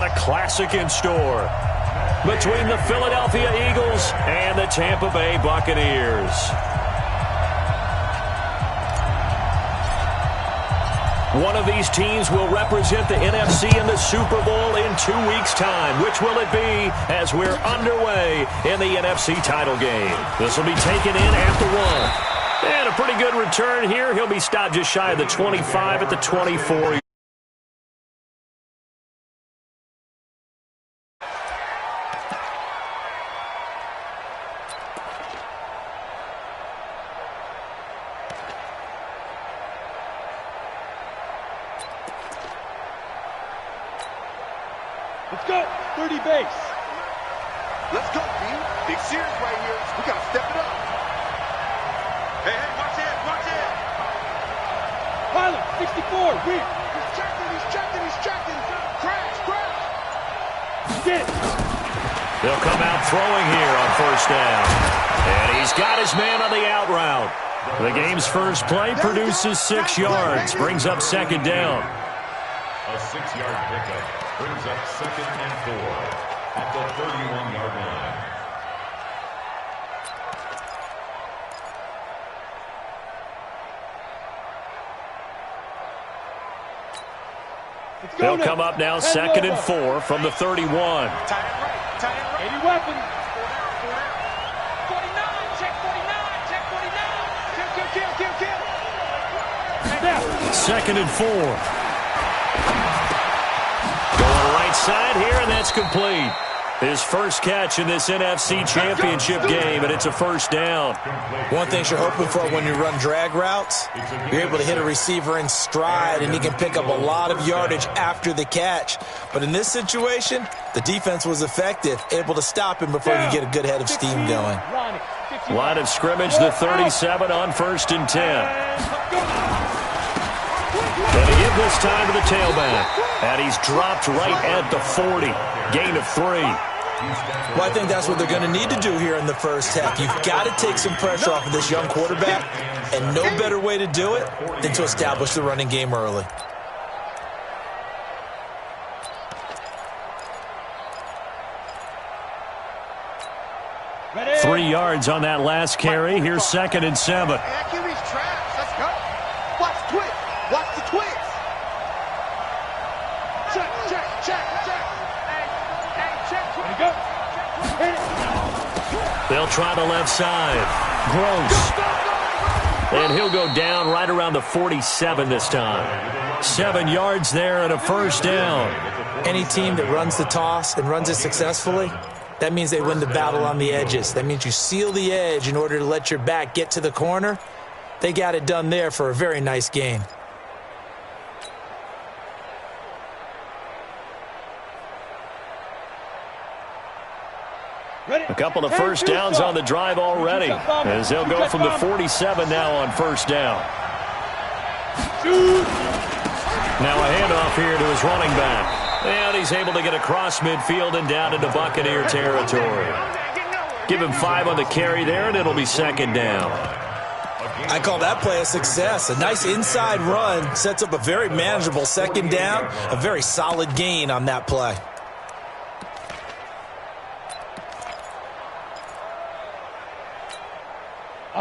A classic in store between the Philadelphia Eagles and the Tampa Bay Buccaneers. One of these teams will represent the NFC in the Super Bowl in 2 weeks' time. Which will it be as we're underway in the NFC title game? This will be taken in at the 1. And a pretty good return here. He'll be stopped just shy of the 25 at the 24. Let's go. 30 base. Let's go, B. Big series right here. We got to step it up. Hey, watch it, watch it. Pilot, 64, rear. He's checking. Crash. Get. They'll come out throwing here on first down. And he's got his man on the out route. The game's first play produces 6 yards. Brings up second down. A 6-yard pickup brings up 2nd and 4 at the 31-yard line. They'll come up now 2nd and 4 from the 31. Tie it right. 80 weapons. 49, check 49. Snap. 2nd and 4. Going right side here, and that's complete. His first catch in this NFC Championship game, and it's a first down. One thing you're hoping for when you run drag routes, you're able to hit a receiver in stride, and he can pick up a lot of yardage after the catch. But in this situation, the defense was effective, able to stop him before you get a good head of steam going. Line of scrimmage, the 37 on 1st and 10. And to give this time to the tailback. And he's dropped right at the 40. Gain of 3. Well, I think that's what they're going to need to do here in the first half. You've got to take some pressure off of this young quarterback, and no better way to do it than to establish the running game early. Ready. 3 yards on that last carry. Here's 2nd and 7. QB's traps. Let's go. Watch the twist. Check. Ready, go. Hit it. They'll try the left side. Gross. And he'll go down right around the 47 this time. 7 yards there and a first down. Any team that runs the toss and runs it successfully, that means they win the battle on the edges. That means you seal the edge in order to let your back get to the corner. They got it done there for a very nice gain. A couple of first downs on the drive already, as they'll go from the 47 now on first down. Now a handoff here to his running back. And he's able to get across midfield and down into Buccaneer territory. Give him 5 on the carry there, and it'll be 2nd down. I call that play a success. A nice inside run sets up a very manageable 2nd down, a very solid gain on that play.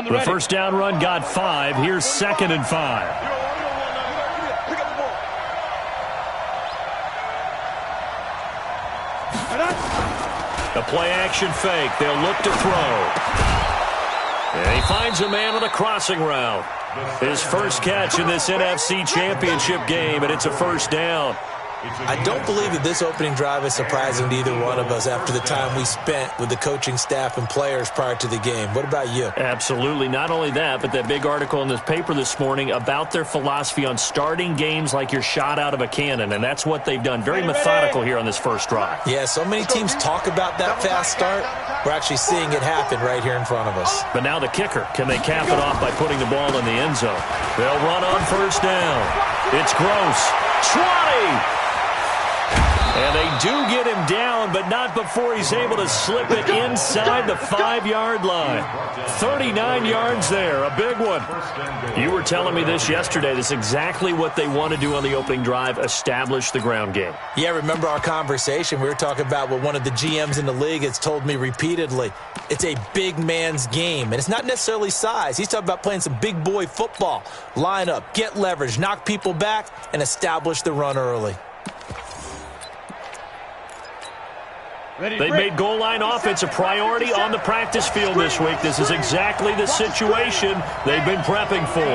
The first down run got 5. Here's 2nd and 5. A play-action fake. They'll look to throw. And he finds a man on the crossing route. His first catch in this NFC Championship game, and it's a first down. I don't believe that this opening drive is surprising to either one of us after the time we spent with the coaching staff and players prior to the game. What about you? Absolutely. Not only that, but that big article in this paper this morning about their philosophy on starting games like you're shot out of a cannon, and that's what they've done. Very methodical here on this first drive. Yeah, so many teams talk about that fast start. We're actually seeing it happen right here in front of us. But now the kicker. Can they cap it off by putting the ball in the end zone? They'll run on first down. It's Gross. 20! And they do get him down, but but not before he's able to slip it inside the 5-yard line. 39 yards there, a big one. You were telling me this yesterday. This is exactly what they want to do on the opening drive, establish the ground game. Yeah, remember our conversation? We were talking about what one of the GMs in the league has told me repeatedly. It's a big man's game, and it's not necessarily size. He's talking about playing some big boy football. Line up, get leverage, knock people back, and establish the run early. They made goal line offense a priority on the practice field this week. This is exactly the situation they've been prepping for.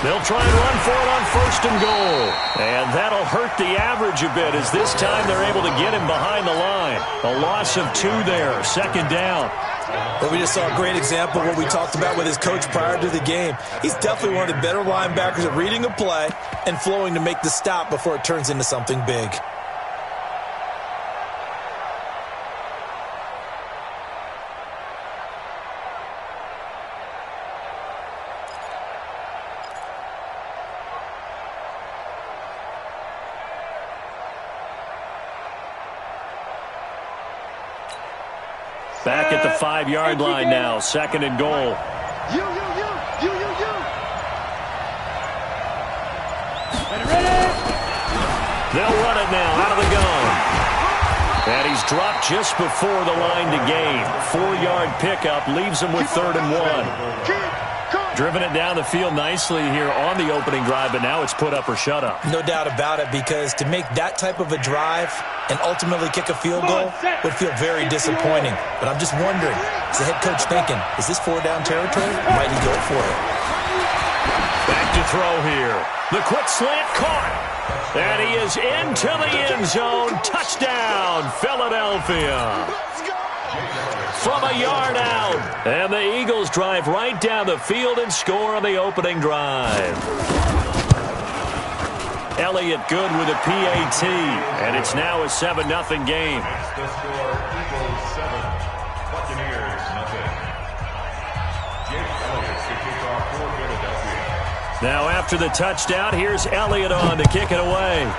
They'll try and run for it on 1st and goal. And that'll hurt the average a bit as this time they're able to get him behind the line. A loss of 2 there, 2nd down. Well, we just saw a great example of what we talked about with his coach prior to the game. He's definitely one of the better linebackers at reading a play and flowing to make the stop before it turns into something big. Back at the 5-yard line now, 2nd and goal. You. They'll run it now out of the gun. And he's dropped just before the line to gain. 4-yard pickup leaves him with 3rd and 1. Driven it down the field nicely here on the opening drive, but now it's put up or shut up. No doubt about it, because to make that type of a drive and ultimately kick a field goal would feel very disappointing. But I'm just wondering, is the head coach thinking, is this 4-down territory? Might he go for it? Back to throw here. The quick slant caught. And he is into the end zone. Touchdown, Philadelphia. From a yard out. And the Eagles drive right down the field and score on the opening drive. Elliott good with a PAT. And it's now a 7-0 game. That's the score. Eagles 7, Buccaneers 0. Jake Elliott to kick off for Philadelphia. Now after the touchdown, here's Elliott on to kick it away.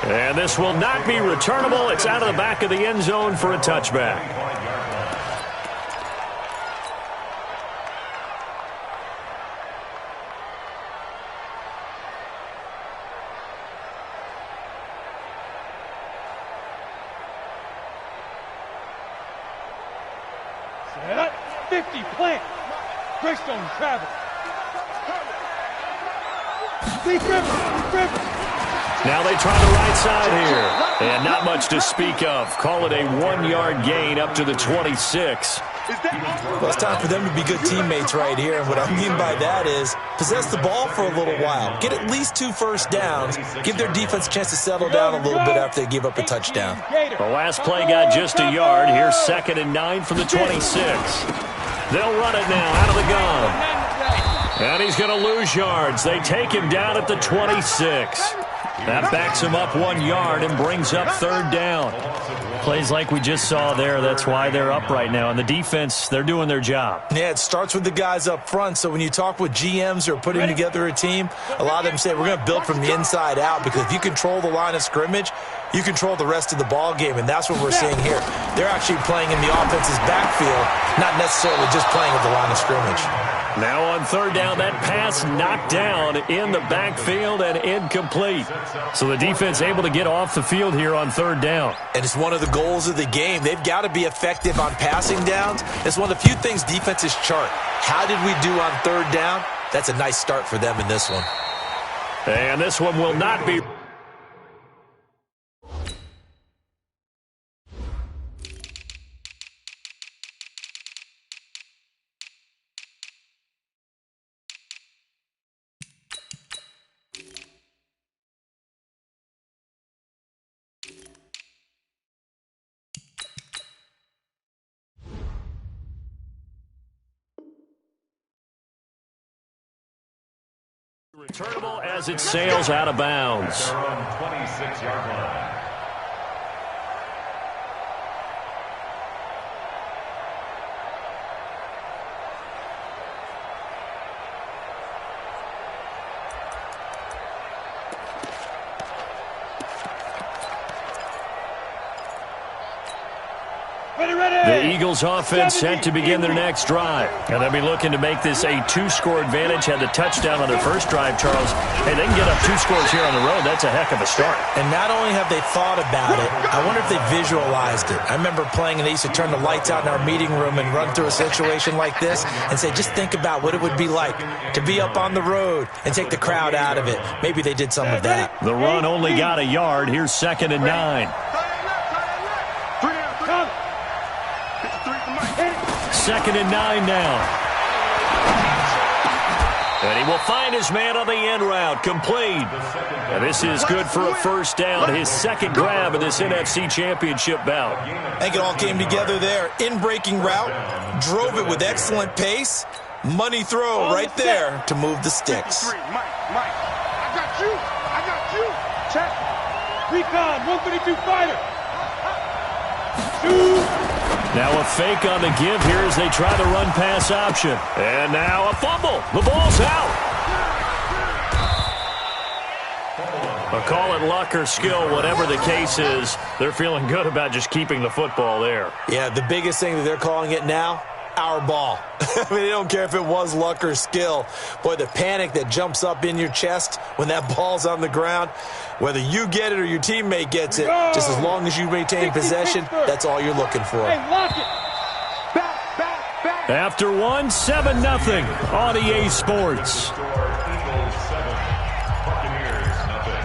And this will not be returnable. It's out of the back of the end zone for a touchback. Set. 50, plant. Greystone travel. Deep river. Now they try the right side here. And not much to speak of. Call it a 1-yard gain up to the 26. Well, it's time for them to be good teammates right here. And what I mean by that is possess the ball for a little while. Get at least 2 first downs. Give their defense a chance to settle down a little bit after they give up a touchdown. The last play got just a yard. Here's 2nd and 9 from the 26. They'll run it now out of the gun. And he's going to lose yards. They take him down at the 26. That backs him up 1 yard and brings up 3rd down. Plays like we just saw there. That's why they're up right now. And the defense, they're doing their job. Yeah, it starts with the guys up front. So when you talk with GMs who are putting together a team, a lot of them say we're going to build from the inside out, because if you control the line of scrimmage, you control the rest of the ball game, and that's what we're seeing here. They're actually playing in the offense's backfield, not necessarily just playing at the line of scrimmage. Now on 3rd down, that pass knocked down in the backfield and incomplete. So the defense able to get off the field here on 3rd down. And it's one of the goals of the game. They've got to be effective on passing downs. It's one of the few things defenses chart. How did we do on 3rd down? That's a nice start for them in this one. And this one will not be. Returnable as it sails out of bounds. Their own 26-yard line. The Eagles offense set to begin their next drive. And they'll be looking to make this a two-score advantage. Had the touchdown on their first drive, Charles. Hey, they can get up 2 scores here on the road. That's a heck of a start. And not only have they thought about it, I wonder if they visualized it. I remember playing and they used to turn the lights out in our meeting room and run through a situation like this and say, just think about what it would be like to be up on the road and take the crowd out of it. Maybe they did some of that. The run only got a yard. Here's 2nd and 9. 2nd and 9 now. And he will find his man on the end route. Complete. And this is good for a first down. His second grab in this NFC Championship bout. I think it all came together there. In-breaking route. Drove it with excellent pace. Money throw right there to move the sticks. Mike, I got you. I got you. Check. Recon, 132 fighter. Shoot. Now a fake on the give here as they try the run-pass option. And now a fumble. The ball's out. A call it luck or skill, whatever the case is, they're feeling good about just keeping the football there. Yeah, the biggest thing that they're calling it now, our ball. I mean, they don't care if it was luck or skill. Boy, the panic that jumps up in your chest when that ball's on the ground, whether you get it or your teammate gets it, just as long as you maintain possession, that's all you're looking for. Hey, lock it. After one, 7-0 on EA Sports. Eagles 7, Buccaneers nothing.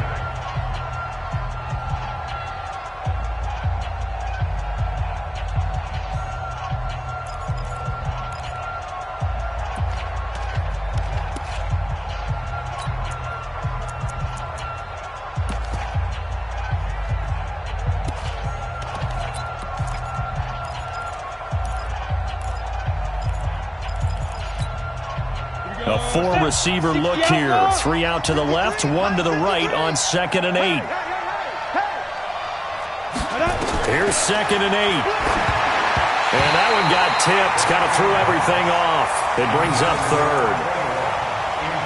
A 4-receiver look here. 3 out to the left, 1 to the right on 2nd and 8. Here's 2nd and 8. And that one got tipped. Kind of threw everything off. It brings up 3rd.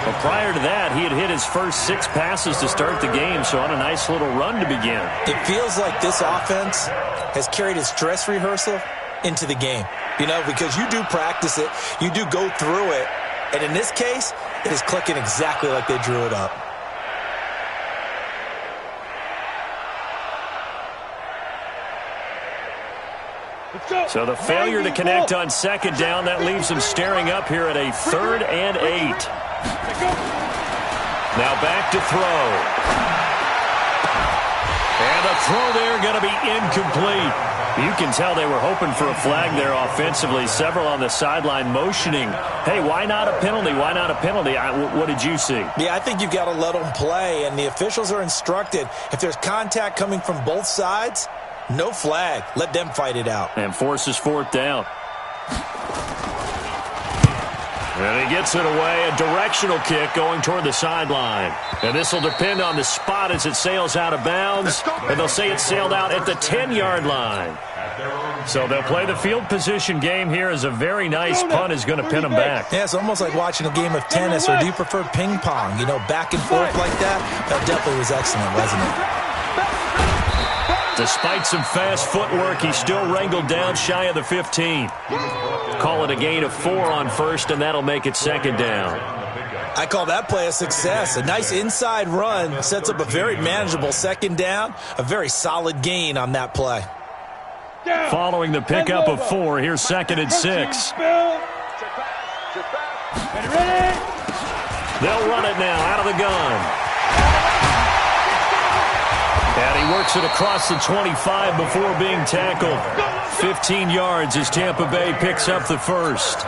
But prior to that, he had hit his first 6 passes to start the game, so on a nice little run to begin. It feels like this offense has carried its dress rehearsal into the game. You know, because you do practice it, you do go through it, and in this case, it is clicking exactly like they drew it up. So the failure to connect on 2nd down, that leaves them staring up here at a 3rd and 8. Now back to throw. And the throw there going to be incomplete. You can tell they were hoping for a flag there offensively. Several on the sideline motioning, hey, why not a penalty? Why not a penalty? What did you see? Yeah, I think you've got to let them play, and the officials are instructed. If there's contact coming from both sides, no flag. Let them fight it out. And forces 4th down. And he gets it away. A directional kick going toward the sideline. And this will depend on the spot as it sails out of bounds. And they'll say it sailed out at the 10-yard line. So they'll play the field position game here as a very nice punt is going to pin them back. Yeah, it's almost like watching a game of tennis, or do you prefer ping pong? You know, back and forth like that? That definitely was excellent, wasn't it? Despite some fast footwork, he still wrangled down shy of the 15. Call it a gain of 4 on 1st, and that'll make it 2nd down. I call that play a success. A nice inside run sets up a very manageable 2nd down. A very solid gain on that play. Following the pickup of 4, here's 2nd and 6. They'll run it now out of the gun. And he works it across the 25 before being tackled. 15 yards as Tampa Bay picks up the first.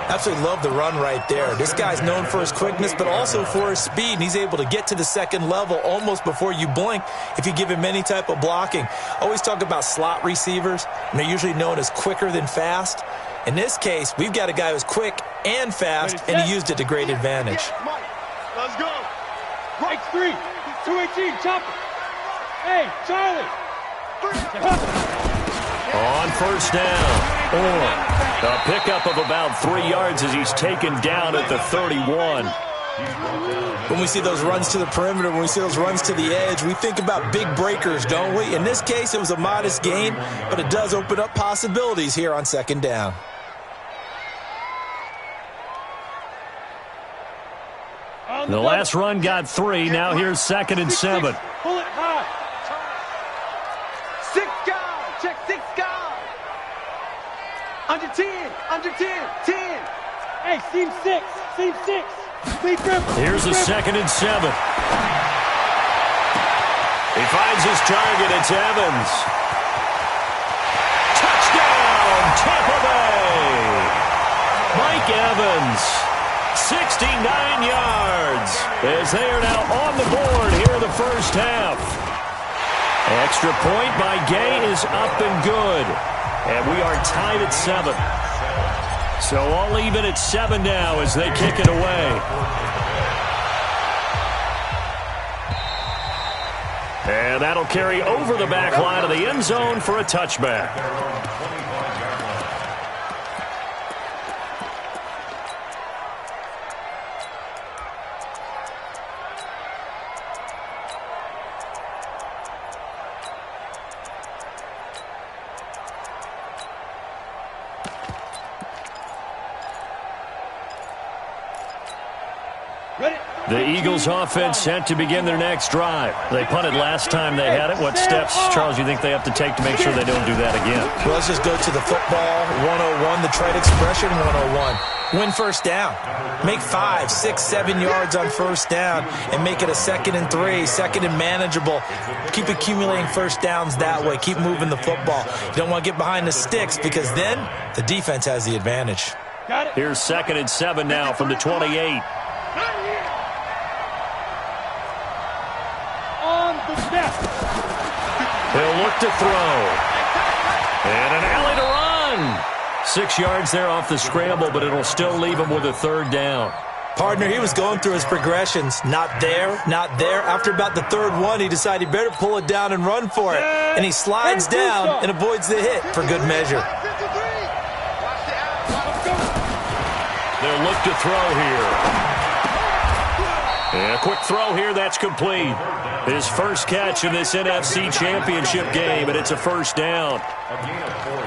Absolutely love the run right there. This guy's known for his quickness, but also for his speed. And he's able to get to the 2nd level almost before you blink if you give him any type of blocking. Always talk about slot receivers, and they're usually known as quicker than fast. In this case, we've got a guy who's quick and fast, and he used it to great advantage. Let's go. Right 3, 218, chop it. Hey, Charlie. On 1st down, or a pickup of about 3 yards as he's taken down at the 31. When we see those runs to the perimeter, when we see those runs to the edge, we think about big breakers, don't we? In this case, it was a modest gain, but it does open up possibilities here on second down. The last run got 3. Now here's 2nd and 7. Pull it high. 6 guys. Check 6 guys. Under 10. Under 10. 10. Hey, seam 6. Seam 6. Here's a 2nd and 7. He finds his target. It's Evans. Touchdown, Tampa Bay. Mike Evans, 69 yards, as they are now on the board here in the first half. Extra point by Gay is up and good. And we are tied at 7. So all even at 7 now as they kick it away. And that'll carry over the back line of the end zone for a touchback. The Eagles offense set to begin their next drive. They punted last time they had it. What steps, Charles, you think they have to take to make sure they don't do that again? Well, let's just go to the football 101, the trade expression 101. Win first down. Make 5, 6, 7 yards on first down and make it a 2nd and 3, 2nd and manageable. Keep accumulating first downs that way. Keep moving the football. You don't want to get behind the sticks because then the defense has the advantage. Here's 2nd and 7 now from the 28. He'll look to throw. And an alley to run. 6 yards there off the scramble, but it'll still leave him with a 3rd down. Partner, he was going through his progressions. Not there, not there. After about the 3rd one, he decided he better pull it down and run for it. And he slides down and avoids the hit for good measure. They'll look to throw here. And a quick throw here, that's complete. His first catch in this NFC Championship game, and it's a 1st down.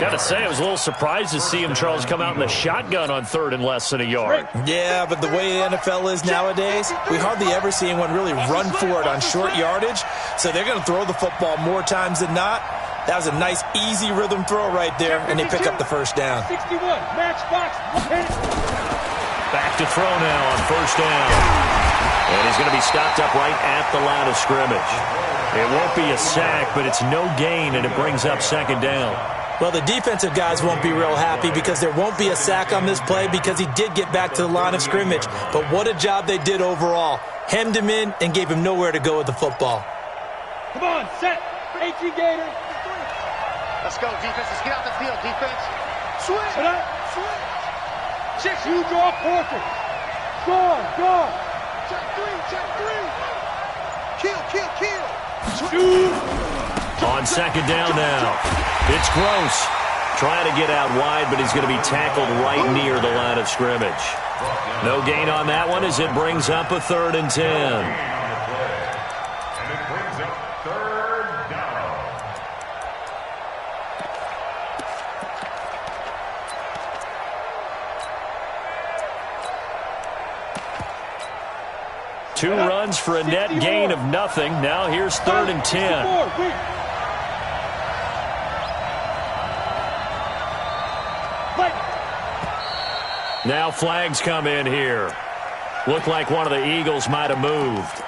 Got to say, I was a little surprised to see him, Charles, come out in the shotgun on 3rd and less than a yard. Yeah, but the way the NFL is nowadays, we hardly ever see anyone really run for it on short yardage. So they're going to throw the football more times than not. That was a nice, easy rhythm throw right there, and they pick up the 1st down. 61, match box. Back to throw now on 1st down. And he's going to be stopped up right at the line of scrimmage. It won't be a sack, but it's no gain, and it brings up 2nd down. Well, the defensive guys won't be real happy because there won't be a sack on this play because he did get back to the line of scrimmage. But what a job they did overall. Hemmed him in and gave him nowhere to go with the football. Come on, set. 18 Gator. Let's go, defense. Let's get out the field, defense. Switch. Switch. Check. You draw portrait. Go. Check 3. Kill. Shoot. On 2nd down now. It's Gross. Trying to get out wide, but he's going to be tackled right near the line of scrimmage. No gain on that one as it brings up a 3rd and 10. And it brings up 3rd down. Two runs for a net gain of nothing. Now here's 3rd and 10. Now flags come in here. Looked like one of the Eagles might have moved.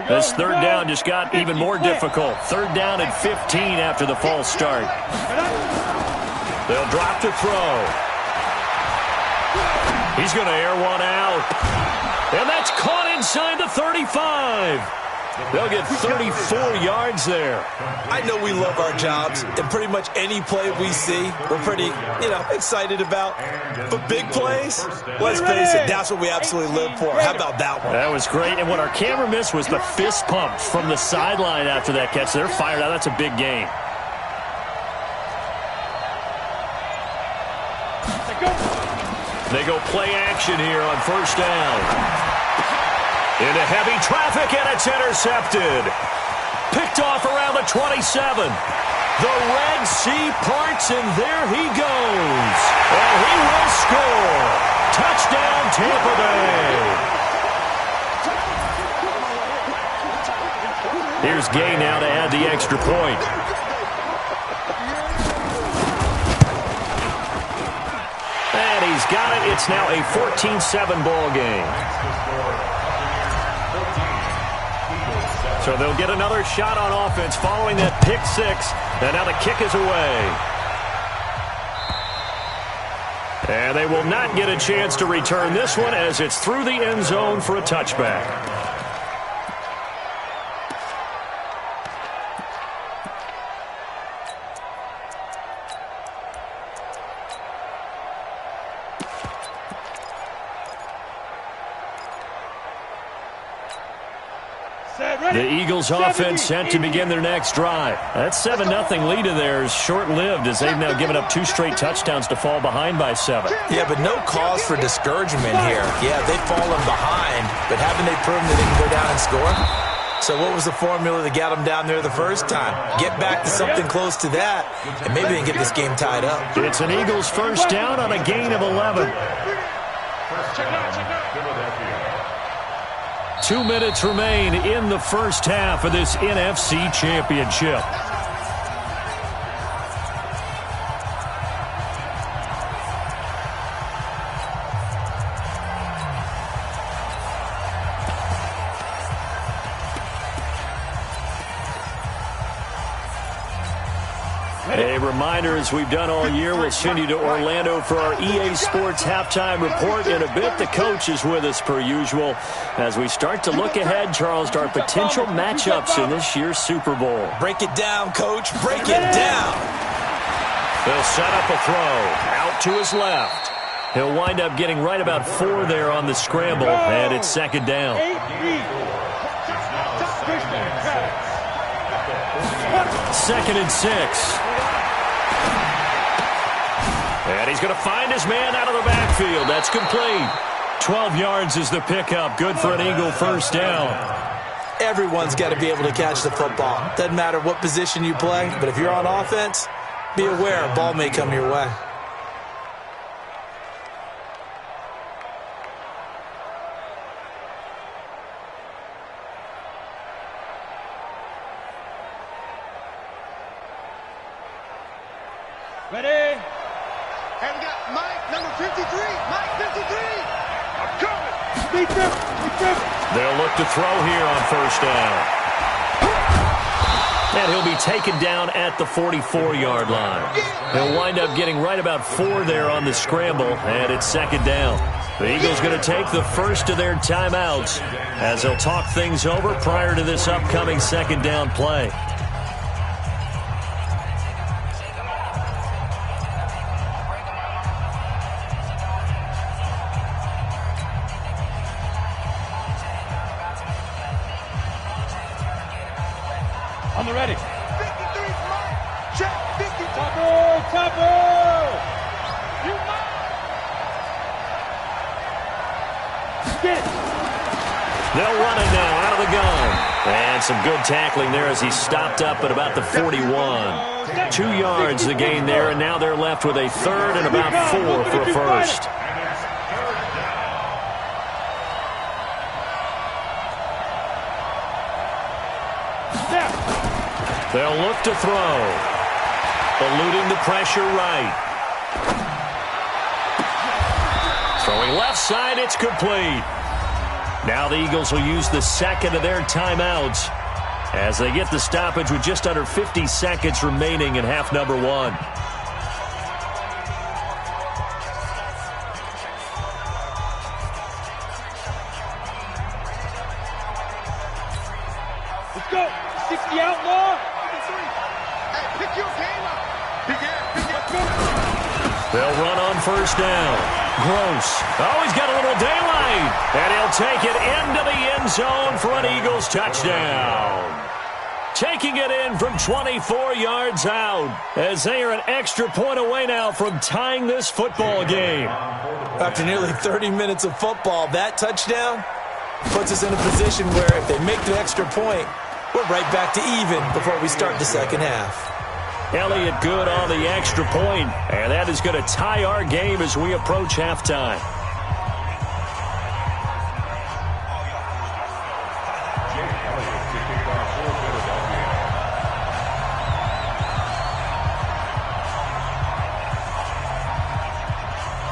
This 3rd down just got even more difficult. 3rd down and 15 after the false start. They'll drop to throw. He's going to air one out. And that's caught inside the 35. They'll get 34 yards there. I know we love our jobs, and pretty much any play we see, we're pretty, excited about. But big plays, let's face it, that's what we absolutely live for. How about that one? That was great, and what our camera missed was the fist pump from the sideline after that catch. They're fired out. That's a big game. They go play action here on first down. Into heavy traffic, and it's intercepted. Picked off around the 27. The Red Sea parts, and there he goes. And he will score. Touchdown, Tampa Bay. Here's Gay now to add the extra point. And he's got it. It's now a 14-7 ball game. So they'll get another shot on offense following that pick six. And now the kick is away. And they will not get a chance to return this one as it's through the end zone for a touchback. The Eagles offense set to begin their next drive. That 7-0 lead of theirs short-lived as they've now given up 2 straight touchdowns to fall behind by 7. Yeah, but no cause for discouragement here. Yeah, they've fallen behind, but haven't they proven that they can go down and score? So what was the formula that got them down there the first time? Get back to something close to that, and maybe they can get this game tied up. It's an Eagles first down on a gain of 11. 2 minutes remain in the first half of this NFC Championship. A reminder, as we've done all year, we'll send you to Orlando for our EA Sports halftime report in a bit. The coach is with us per usual as we start to look ahead, Charles, to our potential matchups in this year's Super Bowl. Break it down, Coach. Break it down. They'll set up a throw out to his left. He'll wind up getting right about 4 there on the scramble, and it's second down. 2nd and 6. And he's going to find his man out of the backfield. That's complete. 12 yards is the pickup. Good for an Eagle first down. Everyone's got to be able to catch the football. Doesn't matter what position you play, but if you're on offense, be aware a ball may come your way. Ready? And we got Mike, number 53. Mike, 53. I'm coming. Beat them. They'll look to throw here on first down. And he'll be taken down at the 44-yard line. He'll wind up getting right about 4 there on the scramble, and it's second down. The Eagles going to take the first of their timeouts as they'll talk things over prior to this upcoming second down play. On the ready. 53, Mike. Check, 50. Topper. You get it. They'll run it now out of the gun. And some good tackling there as he stopped up at about the 41. 2 yards the gain there, and now they're left with a 3rd and about 4 for a first. They'll look to throw. Eluding the pressure right. Throwing left side, it's complete. Now the Eagles will use the second of their timeouts as they get the stoppage with just under 50 seconds remaining in half number 1. Let's go. 60 outlaw. Hey, pick your game up. Pick it. They'll run on first down. Gross. Oh, he's got a little daylight. And he'll take it into the end zone for an Eagles touchdown. Taking it in from 24 yards out as they are an extra point away now from tying this football game. After nearly 30 minutes of football, that touchdown puts us in a position where if they make the extra point, we're right back to even before we start the second half. Elliott good on the extra point, and that is going to tie our game as we approach halftime.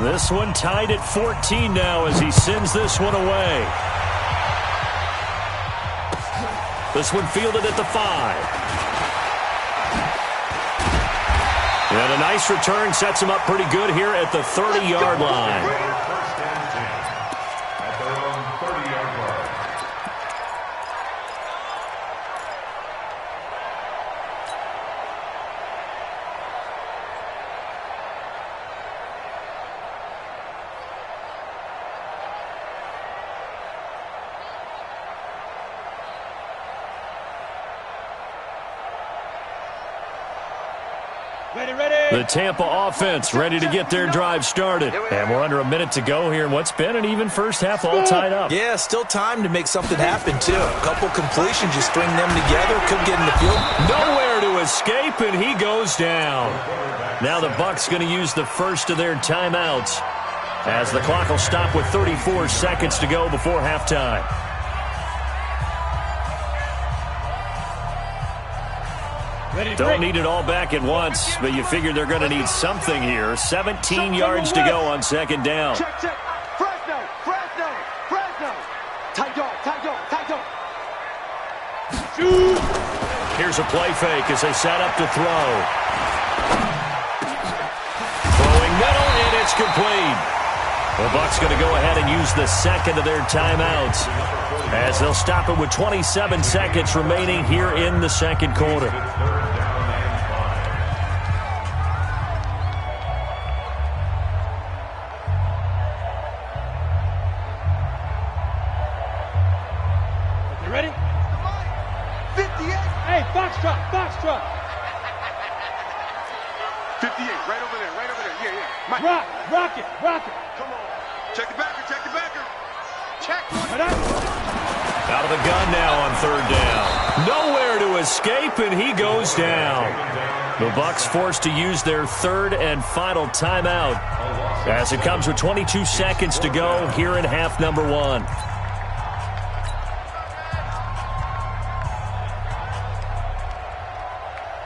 This one tied at 14 now as he sends this one away. This one fielded at the 5. And a nice return sets him up pretty good here at the 30-yard line. The Tampa offense ready to get their drive started. And we're under a minute to go here in what's been an even first half all tied up. Yeah, still time to make something happen, too. A couple completions, you string them together, could get in the field. Nowhere to escape, and he goes down. Now the Bucs going to use the first of their timeouts as the clock will stop with 34 seconds to go before halftime. Don't need it all back at once, but you figure they're going to need something here. 17 yards to go on second down. Check. Fresno. Tight dog. Shoot. Here's a play fake as they set up to throw. Throwing middle, and it's complete. The Bucs going to go ahead and use the second of their timeouts as they'll stop it with 27 seconds remaining here in the second quarter. You ready? 58. Hey, Foxtrot. 58, right over there. Yeah. Mike. Rock it. Come on. Check the backer. Check. Out of the gun now on third down. Nowhere to escape, and he goes down. The Bucs forced to use their third and final timeout as it comes with 22 seconds to go here in half number 1.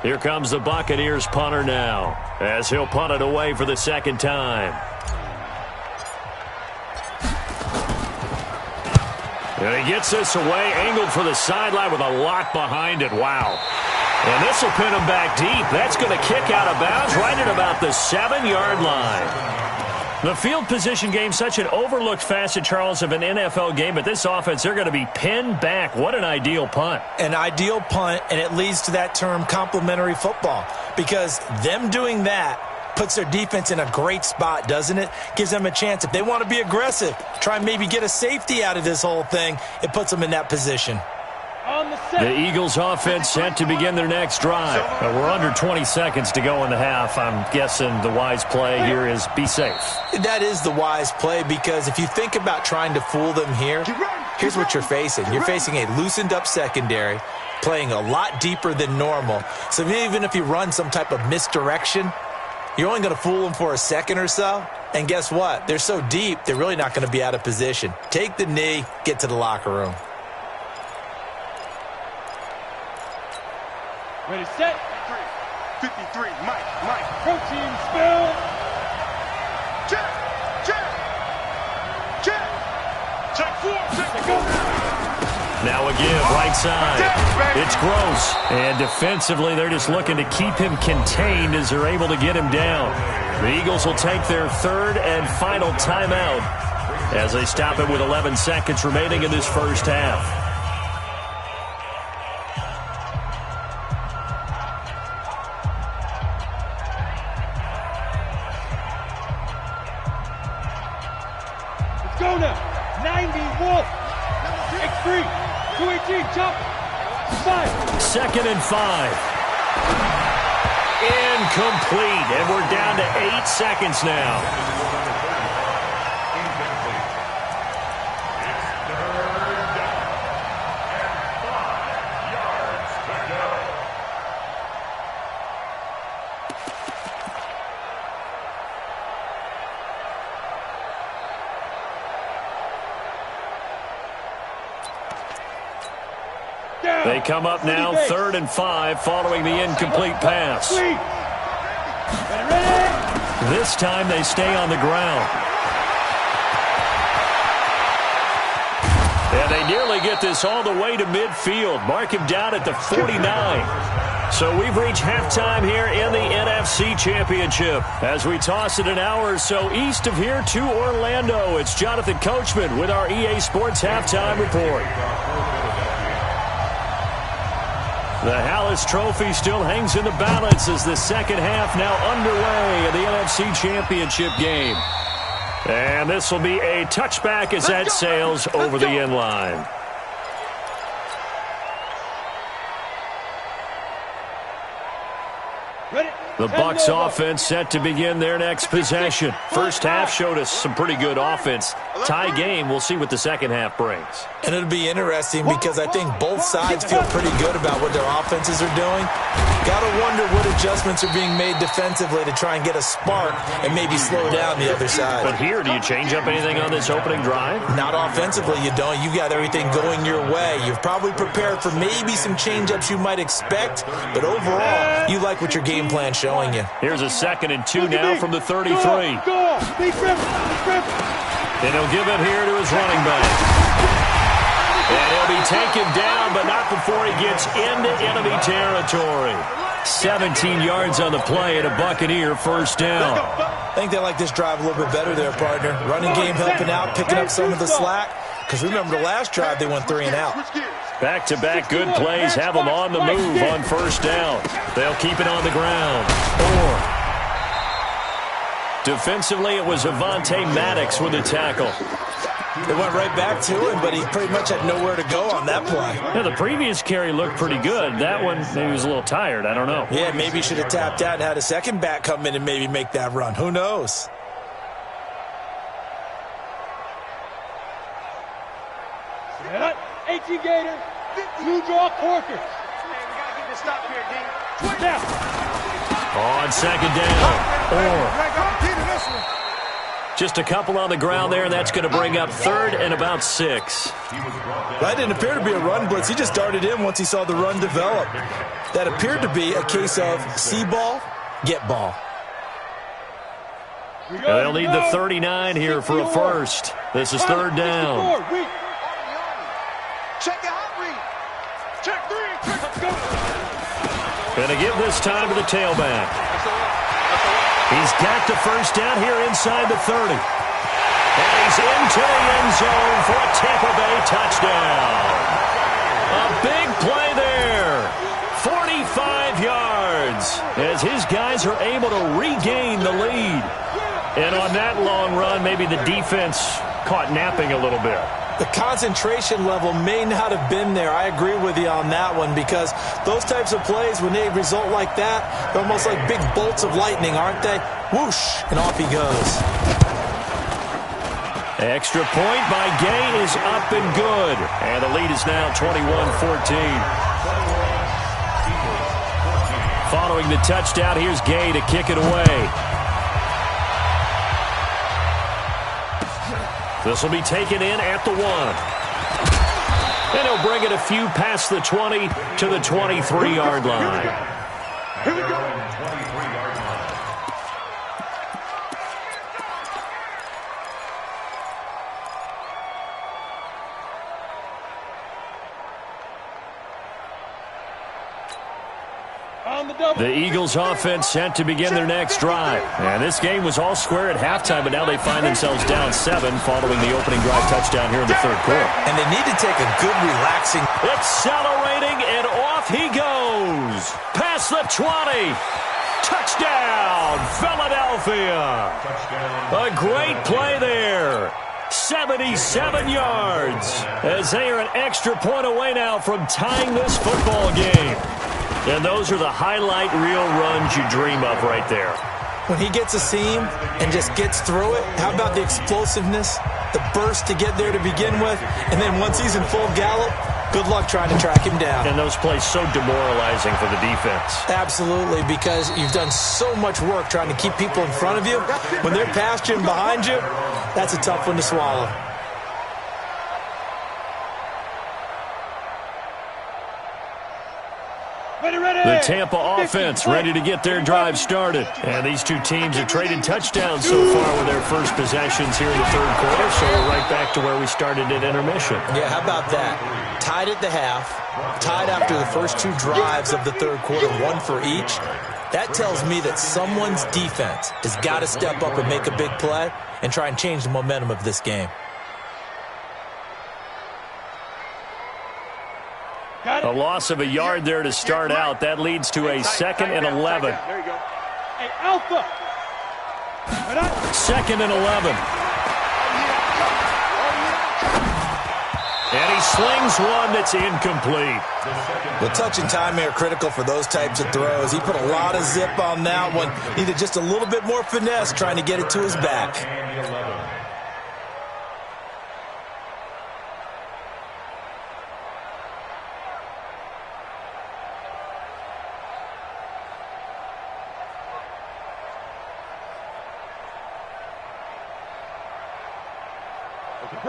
Here comes the Buccaneers punter now as he'll punt it away for the second time. And he gets this away, angled for the sideline with a lot behind it. Wow. And this will pin him back deep. That's going to kick out of bounds right at about the 7-yard line. The field position game, such an overlooked facet, Charles, of an NFL game. But this offense, they're going to be pinned back. What an ideal punt. An ideal punt, and it leads to that term complementary football. Because them doing that puts their defense in a great spot, doesn't it? Gives them a chance. If they want to be aggressive, try and maybe get a safety out of this whole thing, it puts them in that position. The Eagles offense set to begin their next drive. We're under 20 seconds to go in the half. I'm guessing the wise play here is be safe. That is the wise play, because if you think about trying to fool them here, here's what you're facing. You're facing a loosened up secondary, playing a lot deeper than normal. So even if you run some type of misdirection, you're only going to fool them for a second or so. And guess what? They're so deep, they're really not going to be out of position. Take the knee, get to the locker room. Ready, set. 53, Mike. Protein spill. Check 4. Now a give, right side. It's Gross. And defensively, they're just looking to keep him contained as they're able to get him down. The Eagles will take their third and final timeout as they stop it with 11 seconds remaining in this first half. chop. 5. 2nd and 5. Incomplete, and we're down to 8 seconds now. They come up now 3rd and 5 following the incomplete pass. This time they stay on the ground. And they nearly get this all the way to midfield. Mark him down at the 49. So we've reached halftime here in the NFC Championship. As we toss it an hour or so east of here to Orlando, it's Jonathan Coachman with our EA Sports Halftime Report. The Hallis Trophy still hangs in the balance as the second half now underway in the NFC Championship game. And this will be a touchback as that sails over the end line. The Bucs offense set to begin their next possession. First half showed us some pretty good offense. Tie game, we'll see what the second half brings. And it'll be interesting because I think both sides feel pretty good about what their offenses are doing. Got to wonder what adjustments are being made defensively to try and get a spark and maybe slow down the other side. But here, do you change up anything on this opening drive? Not offensively, you don't. You got everything going your way. You've probably prepared for maybe some change-ups you might expect, but overall, you like what your game plan's showing you. Here's a 2nd and 2 now from the 33. And he'll give it here to his running back. And he'll be taken down, but not before he gets into enemy territory. 17 yards on the play and a Buccaneer first down. I think they like this drive a little bit better there, partner. Running game helping out, picking up some of the slack. Because remember the last drive, they went 3 and out. Back-to-back good plays have them on the move on first down. They'll keep it on the ground. Defensively, it was Avonte Maddox with a tackle. They went right back to him, but he pretty much had nowhere to go on that play. Yeah, the previous carry looked pretty good. That one, maybe he was a little tired. I don't know. Yeah, maybe he should have tapped out and had a second back come in and maybe make that run. Who knows? Set up. 18 Gator. Blue draw Corkers. Man, we got to get this stop here, D. Down. On second down. Just a couple on the ground there, and that's going to bring up 3rd and about 6. That didn't appear to be a run blitz. He just darted in once he saw the run develop. That appeared to be a case of see ball, get ball. They'll need the 39 here for a first. This is 3rd down. Check out, read. Check 3. Going to give this time to the tailback. He's got the first down here inside the 30. And he's into the end zone for a Tampa Bay touchdown. A big play there. 45 yards as his guys are able to regain the lead. And on that long run, maybe the defense caught napping a little bit. The concentration level may not have been there. I agree with you on that one because those types of plays, when they result like that, they're almost like big bolts of lightning, aren't they? Whoosh, and off he goes. Extra point by Gay is up and good. And the lead is now 21-14. Following the touchdown, here's Gay to kick it away. This will be taken in at the 1. And he'll bring it a few past the 20 to the 23-yard line. Here we go. The Eagles offense set to begin their next drive. And this game was all square at halftime, but now they find themselves down 7 following the opening drive touchdown here in the 3rd quarter. And they need to take a good relaxing. Accelerating, and off he goes. Past the 20. Touchdown, Philadelphia. A great play there. 77 yards, as they are an extra point away now from tying this football game. And those are the highlight reel runs you dream of right there. When he gets a seam and just gets through it, how about the explosiveness, the burst to get there to begin with, and then once he's in full gallop, good luck trying to track him down. And those plays so demoralizing for the defense. Absolutely, because you've done so much work trying to keep people in front of you. When they're past you and behind you, that's a tough one to swallow. The Tampa offense ready to get their drive started. And these two teams have traded touchdowns so far with their first possessions here in the third quarter, so we're right back to where we started at intermission. Yeah, how about that? Tied at the half, tied after the first two drives of the third quarter, one for each. That tells me that someone's defense has got to step up and make a big play and try and change the momentum of this game. A loss of a yard there to start out. That leads to a 2nd and 11. There you go. Hey, Alpha. 2nd and 11. And he slings one that's incomplete. Well, touch and timing are critical for those types of throws. He put a lot of zip on that one. Needed just a little bit more finesse trying to get it to his back.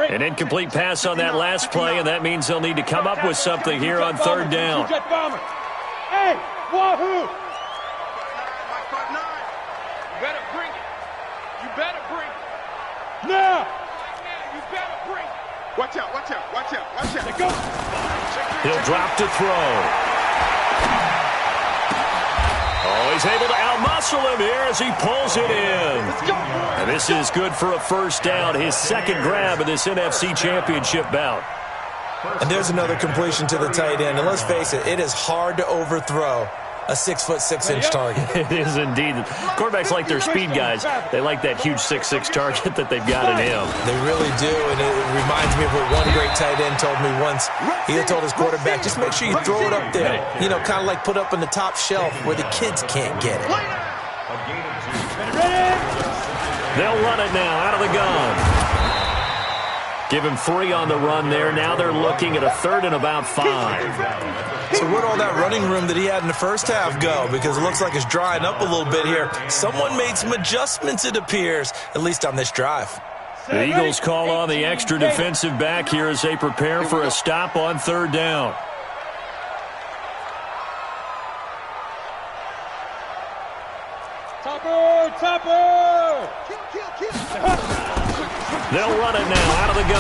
An incomplete pass on that last play, and that means they'll need to come up with something here on third down. Hey, wahoo! You better bring it. You better bring it. Now! You better bring it. Watch out, watch out, watch out, watch out. Go. He'll drop to throw. Oh, he's able to outmuscle him here as he pulls it in. And this is good for a first down, his second grab of this NFC Championship bout. And there's another completion to the tight end. And let's face it, it is hard to overthrow a 6'6" target. It is indeed. Quarterbacks like their speed guys. They like that huge 6'6" target that they've got in him. They really do, and it reminds me of what one great tight end told me once. He had told his quarterback, just make sure you throw it up there. You know, kind of like put up on the top shelf where the kids can't get it. They'll run it now out of the gun. Give him 3 on the run there. Now they're looking at a 3rd and about 5. So where'd all that running room that he had in the first half go? Because it looks like it's drying up a little bit here. Someone made some adjustments, it appears, at least on this drive. The Eagles call on the extra defensive back here as they prepare for a stop on third down. Topper! They'll run it now out of the gun.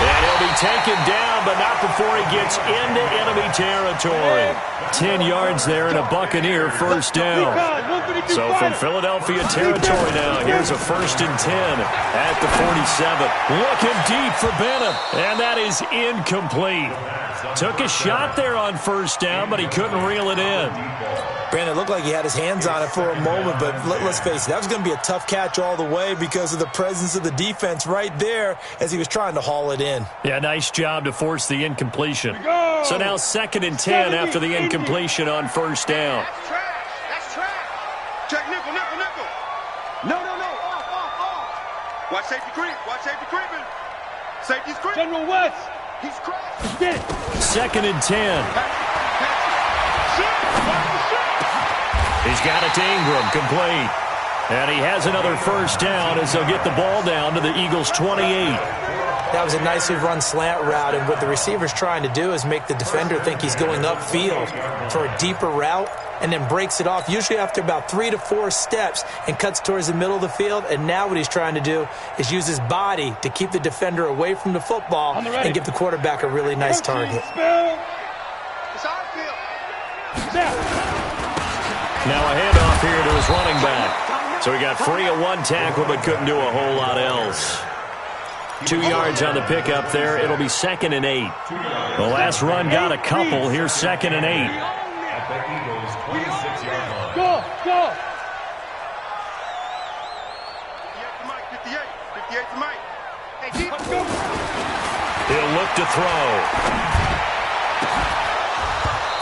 And he'll be taken down, but not before he gets into enemy territory. 10 yards there and a Buccaneer first down. So from Philadelphia territory now, here's a 1st and 10 at the 47. Looking deep for Bennett, and that is incomplete. Took a shot there on first down, but he couldn't reel it in. Brandon, it looked like he had his hands on it for a moment, but let's face it, that was going to be a tough catch all the way because of the presence of the defense right there as he was trying to haul it in. Yeah, nice job to force the incompletion. So now 2nd and 10 after the incompletion on first down. That's trash. That's trash. Check nickel, nickel, nickel. No. Off. Watch safety creep. Watch safety creeping. Safety's creeping. General West. He's crashed. Get it. 2nd and 10. He's got it to Ingram, complete. And he has another first down as they'll get the ball down to the Eagles' 28. That was a nicely run slant route, and what the receiver's trying to do is make the defender think he's going upfield for a deeper route and then breaks it off, usually after about 3 to 4 steps, and cuts towards the middle of the field. And now what he's trying to do is use his body to keep the defender away from the football and give the quarterback a really nice target. It's our field. Now a handoff here to his running back. So he got free of one tackle but couldn't do a whole lot else. 2 yards on the pickup there. It'll be 2nd and 8. The last run got a couple. Here's 2nd and 8. At the Eagles' 26-yard line. Go! 58 to Mike. 58 to Mike. He'll look to throw.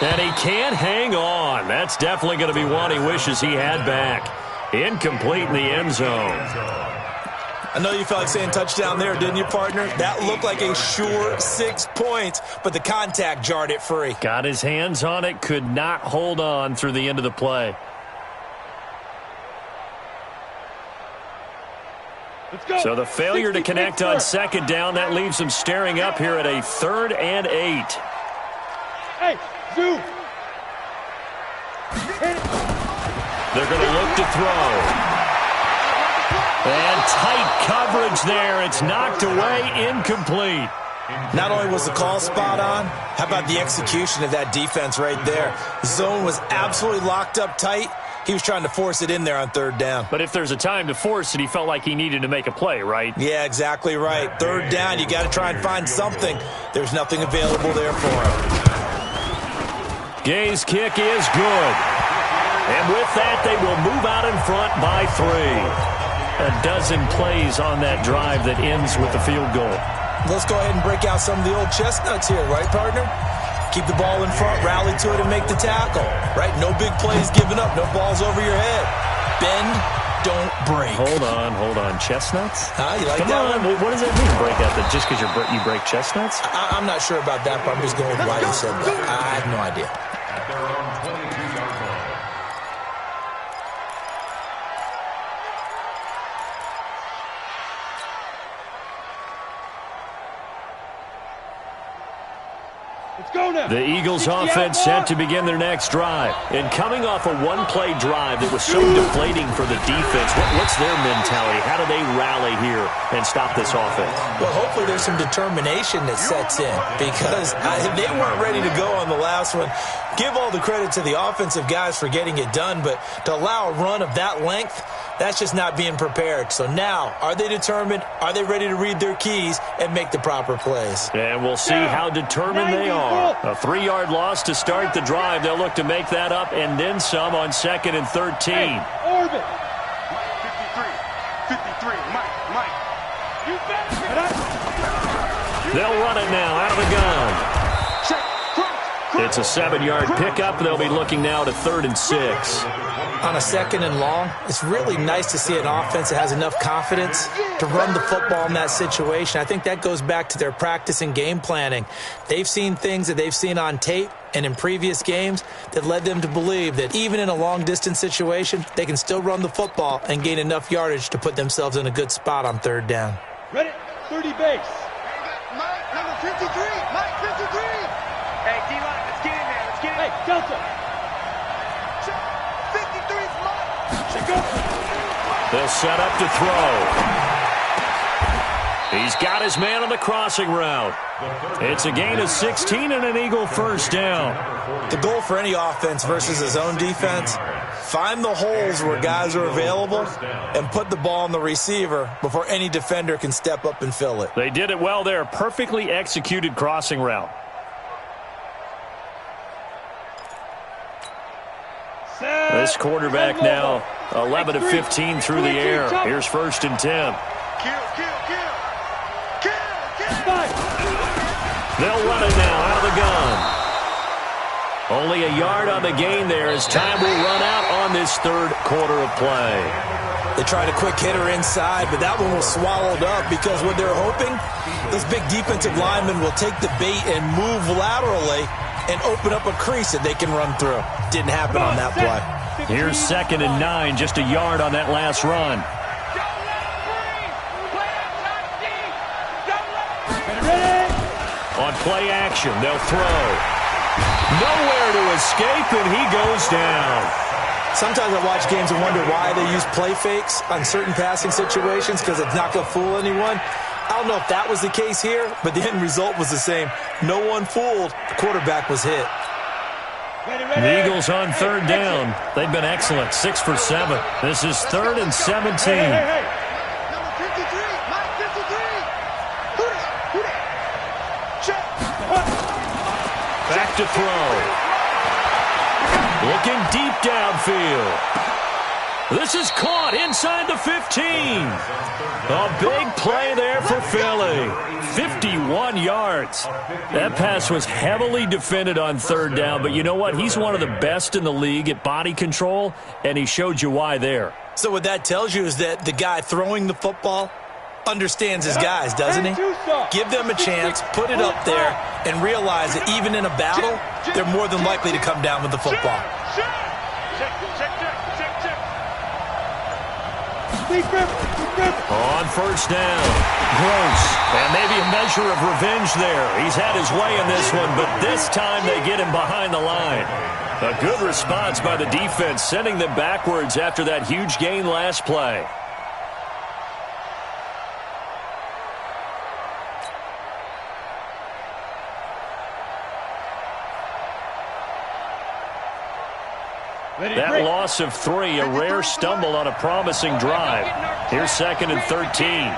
And he can't hang on. That's definitely going to be one he wishes he had back. Incomplete in the end zone. I know you felt like saying touchdown there, didn't you, partner? That looked like a sure 6 points, but the contact jarred it free. Got his hands on it, could not hold on through the end of the play. So the failure to connect on second down, that leaves him staring up here at a 3rd and 8. Hey, Zoo. They're going to look to throw. And tight coverage there. It's knocked away, incomplete. Not only was the call spot on, how about the execution of that defense right there? The zone was absolutely locked up tight. He was trying to force it in there on 3rd down. But if there's a time to force it, he felt like he needed to make a play, right? Yeah, exactly right. 3rd down, you got to try and find something. There's nothing available there for him. Gay's kick is good. And with that, they will move out in front by 3. A dozen plays on that drive that ends with the field goal. Let's go ahead and break out some of the old chestnuts here, right, partner? Keep the ball in front, rally to it, and make the tackle, right? No big plays given up, no balls over your head. Bend, don't break. Hold on. Chestnuts? You like Come that on. one? What does that mean, break out? That just because you break chestnuts? I'm not sure about that, but I'm just going with why you said that. I have no idea. At their own 22-yard line. The Eagles offense set to begin their next drive. And coming off a one-play drive that was so deflating for the defense, what's their mentality? How do they rally here and stop this offense? Well, hopefully there's some determination that sets in because they weren't ready to go on the last one. Give all the credit to the offensive guys for getting it done, but to allow a run of that length, that's just not being prepared. So now, are they determined? Are they ready to read their keys and make the proper plays? And we'll see how determined they are. A 3-yard loss to start the drive. They'll look to make that up and then some on 2nd and 13. Hey, orbit. 53, Mike. You better. They'll run it now out of the gun. It's a 7-yard pickup. They'll be looking now to 3rd and 6. On a 2nd and long, it's really nice to see an offense that has enough confidence to run the football in that situation. I think that goes back to their practice and game planning. They've seen things that they've seen on tape and in previous games that led them to believe that even in a long-distance situation, they can still run the football and gain enough yardage to put themselves in a good spot on 3rd down. Ready? 30 base. Mike, number 53. Mike, 53. Hey, D-line, let's get in there. Let's get in. Hey, Delta. 53's Mike. They'll set up to throw. He's got his man on the crossing route. It's a gain of 16 and an Eagle 1st down. The goal for any offense versus his own defense, find the holes where guys are available and put the ball on the receiver before any defender can step up and fill it. They did it well there. Perfectly executed crossing route. This quarterback now 11 of 15 through the air. Here's 1st and 10. They'll run it now out of the gun. Only a yard on the gain there as time will run out on this 3rd quarter of play. They tried a quick hitter inside, but that one was swallowed up because what they're hoping, those big defensive linemen will take the bait and move laterally and open up a crease that they can run through. Didn't happen on that play. Here's 2nd and 9, just a yard on that last run. On play action, they'll throw. Nowhere to escape, and he goes down. Sometimes I watch games and wonder why they use play fakes on certain passing situations because it's not going to fool anyone. I don't know if that was the case here, but the end result was the same. No one fooled. The quarterback was hit. The Eagles on 3rd down. They've been excellent, 6 for 7. This is 3rd and 17. Number 53, Mike 53. Who that? Check. Back to throw. Looking deep downfield. This is caught inside the 15. A big play there for Philly. 51 yards. That pass was heavily defended on third down, but you know what? He's one of the best in the league at body control, and he showed you why there. So what that tells you is that the guy throwing the football understands his guys, doesn't he? Give them a chance, put it up there, and realize that even in a battle, they're more than likely to come down with the football. On first down, Gross. And maybe a measure of revenge there. He's had his way in this one, but this time they get him behind the line. A good response by the defense, sending them backwards after that huge gain last play. That loss of 3, a rare stumble on a promising drive. Here's 2nd and 13.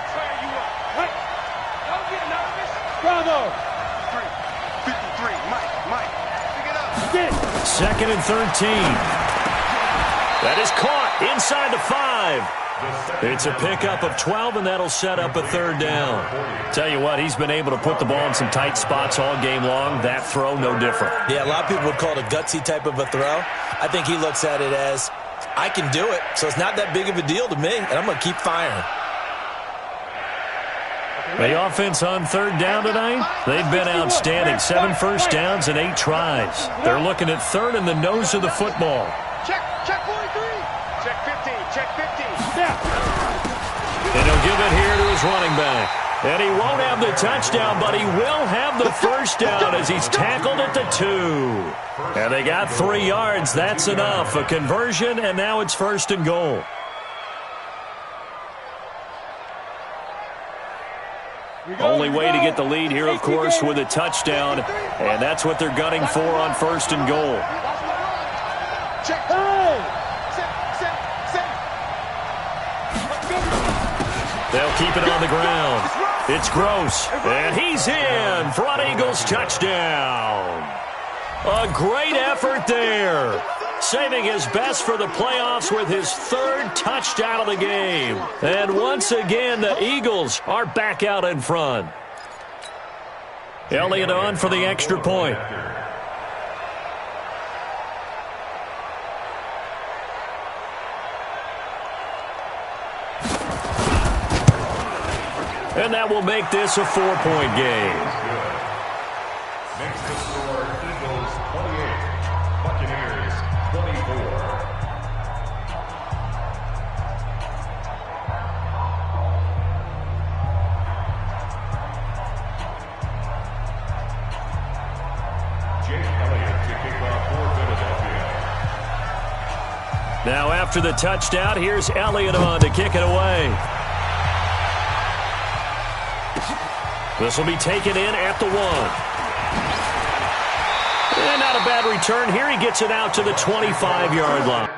Bravo. 53, Mike. Pick it up. 2nd and 13. That is caught inside the 5. It's a pickup of 12, and that'll set up a third down. Tell you what, he's been able to put the ball in some tight spots all game long. That throw, no different. Yeah, a lot of people would call it a gutsy type of a throw. I think he looks at it as, I can do it, so it's not that big of a deal to me, and I'm going to keep firing. The offense on third down tonight, they've been outstanding. 7 first downs and 8 tries. They're looking at third in the nose of the football. Check 43. Check 15, check 15. And he'll give it here to his running back. And he won't have the touchdown, but he will have the first down as he's tackled at the 2. And they got 3 yards. That's enough. A conversion, and now it's 1st and goal. Only way to get the lead here, of course, with a touchdown. And that's what they're gunning for on 1st and goal. Check. They'll keep it on the ground. It's Gross, and he's in. Front Eagles touchdown. A great effort there. Saving his best for the playoffs with his 3rd touchdown of the game. And once again, the Eagles are back out in front. Elliott on for the extra point. And that will make this a 4-point game. Next to score, Eagles 28, Buccaneers 24. Jake Elliott to kick off for Philadelphia. Now after the touchdown, here's Elliott on to kick it away. This will be taken in at the 1. And not a bad return here. He gets it out to the 25-yard line.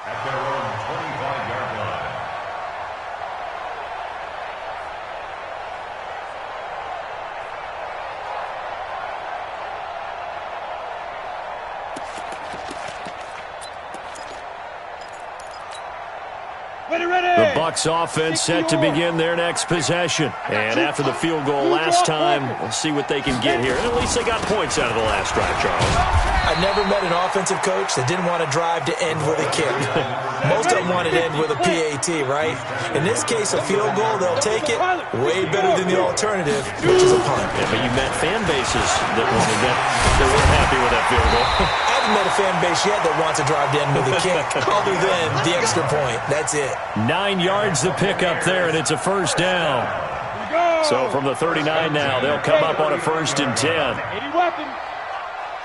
At their own 25-yard line. The Bucs offense set to begin their next possession. And after the field goal last time, we'll see what they can get here. And at least they got points out of the last drive, Charles. I've never met an offensive coach that didn't want to drive to end with a kick. Most of them want to end with a PAT, right? In this case, a field goal, they'll take it way better than the alternative, which is a punt. Yeah, but you met fan bases that weren't happy with that field goal. I haven't met a fan base yet that wants to drive to end with a kick, other than the extra point. That's it. 9 yards to pick up there, and it's a first down. So from the 39 now, they'll come up on a 1st and 10.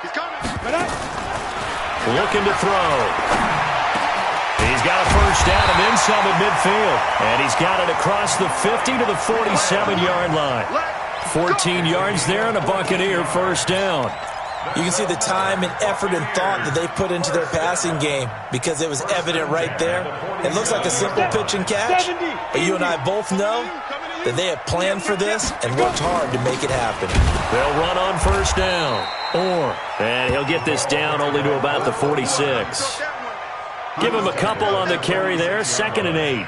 He's coming. Looking to throw. He's got a first down and then some at midfield. And he's got it across the 50 to the 47-yard line. 14 yards there and a Buccaneer first down. You can see the time and effort and thought that they put into their passing game because it was evident right there. It looks like a simple pitch and catch, but you and I both know that they have planned for this and worked hard to make it happen. They'll run on first down. And he'll get this down only to about the 46. Give him a couple on the carry there, 2nd and 8.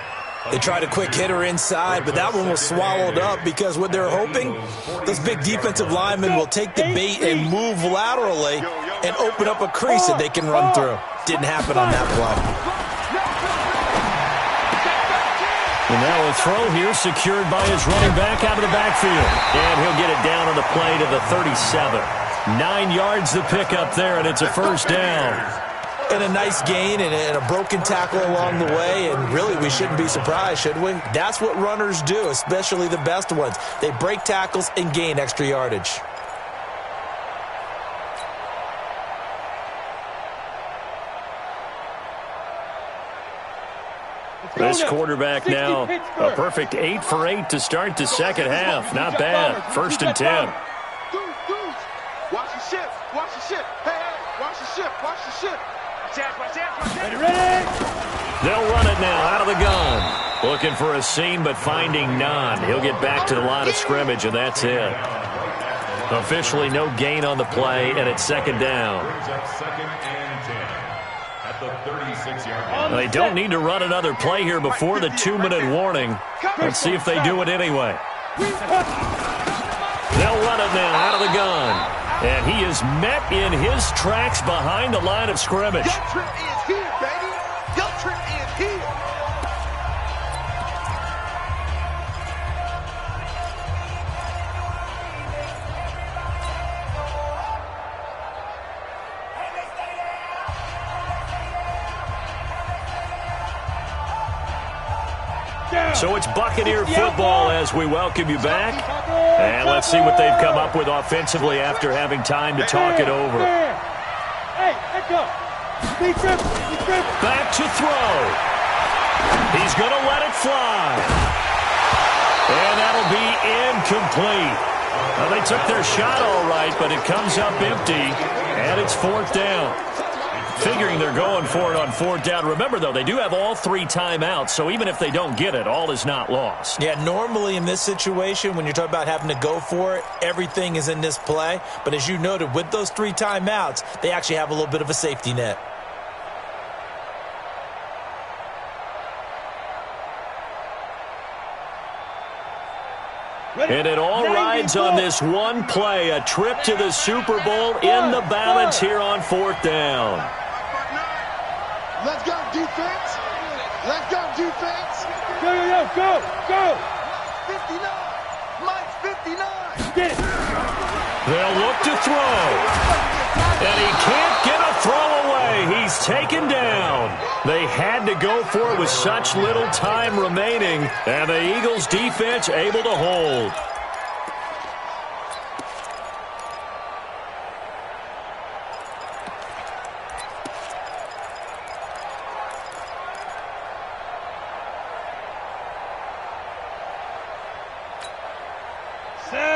They tried a quick hitter inside, but that one was swallowed up because what they're hoping, those big defensive linemen will take the bait and move laterally and open up a crease that they can run through. Didn't happen on that play. And now a throw here secured by his running back out of the backfield. And he'll get it down on the play to the 37. 9 yards the pickup there, and it's a first down. And a nice gain and a broken tackle along the way, and really we shouldn't be surprised, should we? That's what runners do, especially the best ones. They break tackles and gain extra yardage. This quarterback now, a perfect 8 for 8 to start the second half. Not bad. 1st and 10. Watch the shift. Watch the shift. Hey, watch the shift. Watch the shift. Ready? They'll run it now out of the gun. Looking for a seam, but finding none. He'll get back to the line of scrimmage, and that's it. Officially no gain on the play, and it's 2nd down. They don't need to run another play here before the 2-minute warning. Let's see if they do it anyway. They'll run it now out of the gun. And he is met in his tracks behind the line of scrimmage. Your trip is here, baby. Your trip is here. So it's Buccaneer football as we welcome you back. And let's see what they've come up with offensively after having time to talk it over. Hey, let's go. Back to throw. He's going to let it fly. And that'll be incomplete. Well, they took their shot all right, but it comes up empty, and it's 4th down. Figuring they're going for it on 4th down. Remember, though, they do have all 3 timeouts, so even if they don't get it, all is not lost. Yeah, normally in this situation, when you're talking about having to go for it, everything is in this play. But as you noted, with those 3 timeouts, they actually have a little bit of a safety net. And it all rides on this one play, a trip to the Super Bowl in the balance here on 4th down. Let's go, defense. Let's go, defense. Go. 59. Mike's 59. Get it. They'll look to throw. And he can't get a throw away. He's taken down. They had to go for it with such little time remaining. And the Eagles defense able to hold.